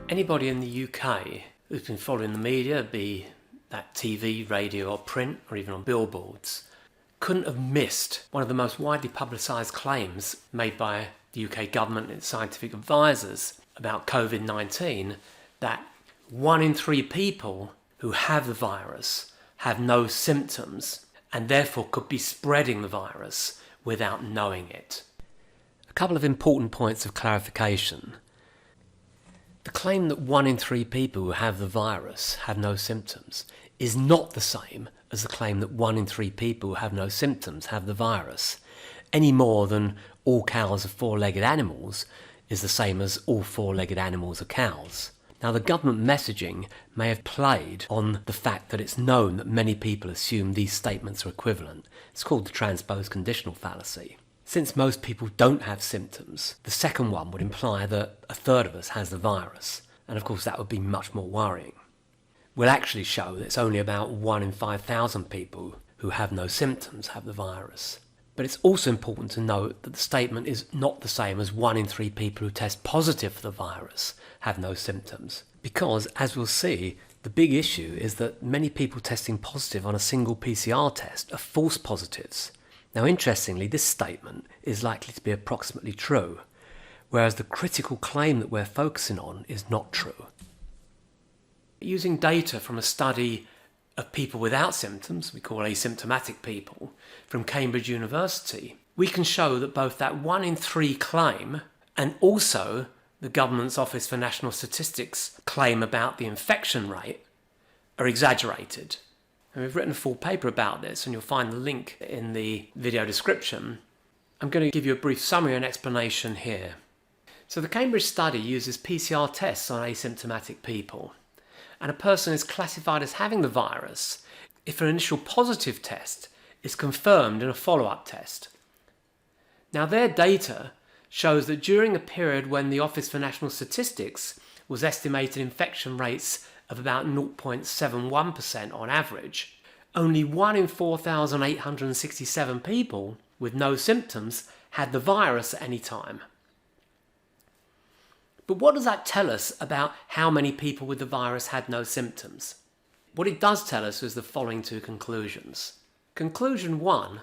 Anybody in the UK who's been following the media, be that TV, radio or print, or even on billboards, couldn't have missed one of the most widely publicised claims made by the UK government and its scientific advisors about Covid-19, that 1 in 3 people who have the virus have no symptoms and therefore could be spreading the virus without knowing it. A couple of important points of clarification. The claim that 1 in 3 people who have the virus have no symptoms is not the same as the claim that 1 in 3 people who have no symptoms have the virus, any more than all cows are 4-legged animals is the same as all 4-legged animals are cows. Now, the government messaging may have played on the fact that it's known that many people assume these statements are equivalent. It's called the transposed conditional fallacy. Since most people don't have symptoms, the second one would imply that a third of us has the virus, and of course that would be much more worrying. We'll actually show that it's only about 1 in 5,000 people who have no symptoms have the virus. But it's also important to note that the statement is not the same as 1 in 3 people who test positive for the virus have no symptoms. Because, as we'll see, the big issue is that many people testing positive on a single PCR test are false positives. Now, interestingly, this statement is likely to be approximately true, whereas the critical claim that we're focusing on is not true. Using data from a study of people without symptoms, we call asymptomatic people, from Cambridge University, we can show that both that 1 in 3 claim and also the government's Office for National Statistics claim about the infection rate are exaggerated. And we've written a full paper about this, and you'll find the link in the video description. I'm going to give you a brief summary and explanation here. So the Cambridge study uses PCR tests on asymptomatic people, and a person is classified as having the virus if an initial positive test is confirmed in a follow-up test. Now, their data shows that during a period when the Office for National Statistics was estimating infection rates of about 0.71% on average, only 1 in 4,867 people with no symptoms had the virus at any time. But what does that tell us about how many people with the virus had no symptoms? What it does tell us is the following 2 conclusions. Conclusion 1,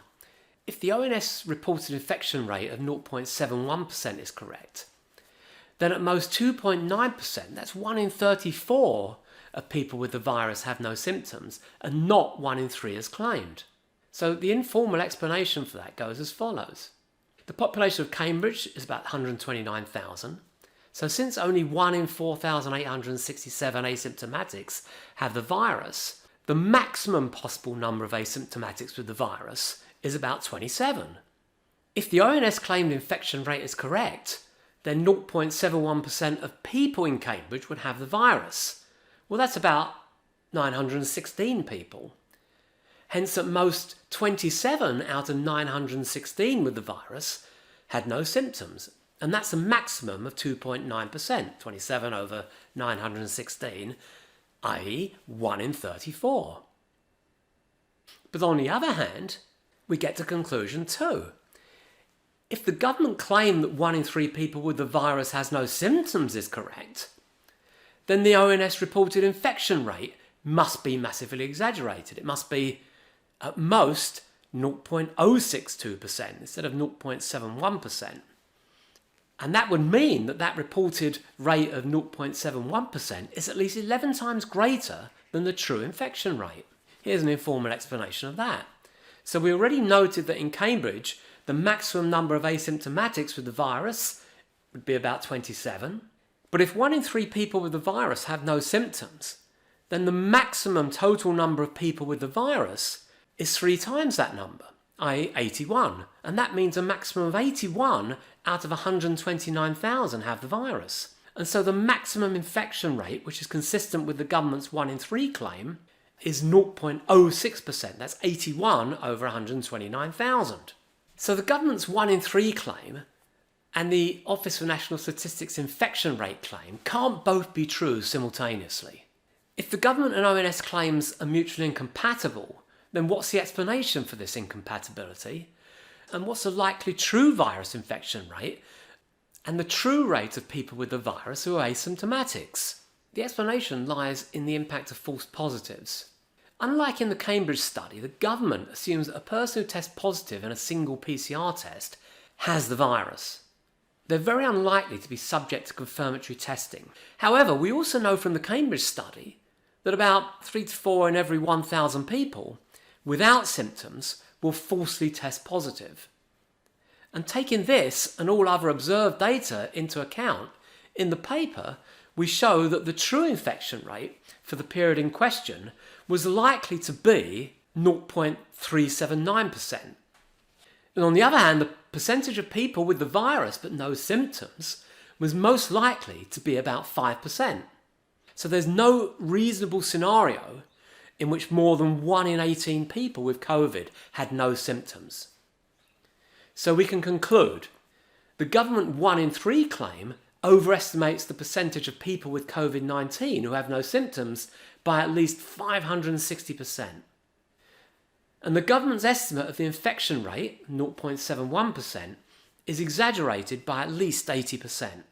if the ONS reported infection rate of 0.71% is correct, then at most 2.9%, that's 1 in 34 of people with the virus have no symptoms, and not 1 in 3 as claimed. So the informal explanation for that goes as follows. The population of Cambridge is about 129,000. So since only 1 in 4,867 asymptomatics have the virus, the maximum possible number of asymptomatics with the virus is about 27. If the ONS claimed infection rate is correct, then 0.71% of people in Cambridge would have the virus. Well, that's about 916 people. Hence, at most 27 out of 916 with the virus had no symptoms. And that's a maximum of 2.9%, 27 over 916, i.e. 1 in 34. But on the other hand, we get to conclusion 2. If the government claim that 1 in 3 people with the virus has no symptoms is correct, then the ONS reported infection rate must be massively exaggerated. It must be at most 0.062% instead of 0.71%. And that would mean that that reported rate of 0.71% is at least 11 times greater than the true infection rate. Here's an informal explanation of that. So we already noted that in Cambridge, the maximum number of asymptomatics with the virus would be about 27. But if 1 in 3 people with the virus have no symptoms, then the maximum total number of people with the virus is 3 times that number, i.e. 81. And that means a maximum of 81 out of 129,000 have the virus. And so the maximum infection rate, which is consistent with the government's 1 in 3 claim, is 0.06%. That's 81 over 129,000. So the government's 1 in 3 claim and the Office for National Statistics infection rate claim can't both be true simultaneously. If the government and ONS claims are mutually incompatible, then what's the explanation for this incompatibility? And what's the likely true virus infection rate and the true rate of people with the virus who are asymptomatics. The explanation lies in the impact of false positives. Unlike in the Cambridge study, the government assumes that a person who tests positive in a single PCR test has the virus. They're very unlikely to be subject to confirmatory testing. However, we also know from the Cambridge study that about 3 to 4 in every 1,000 people without symptoms will falsely test positive. And taking this and all other observed data into account, in the paper we show that the true infection rate for the period in question was likely to be 0.379%. And on the other hand, the percentage of people with the virus but no symptoms was most likely to be about 5%. So there's no reasonable scenario in which more than 1 in 18 people with COVID had no symptoms. So we can conclude the government 1 in 3 claim overestimates the percentage of people with Covid-19 who have no symptoms by at least 560%. And the government's estimate of the infection rate, 0.71%, is exaggerated by at least 80%.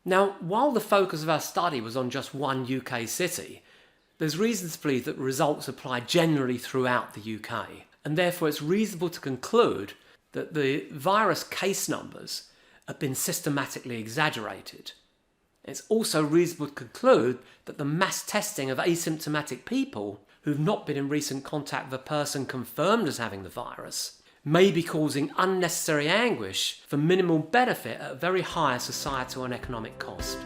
Now, while the focus of our study was on just one UK city, there's reason to believe that the results apply generally throughout the UK, and therefore it's reasonable to conclude that the virus case numbers have been systematically exaggerated. It's also reasonable to conclude that the mass testing of asymptomatic people who've not been in recent contact with a person confirmed as having the virus may be causing unnecessary anguish for minimal benefit at a very high societal and economic cost.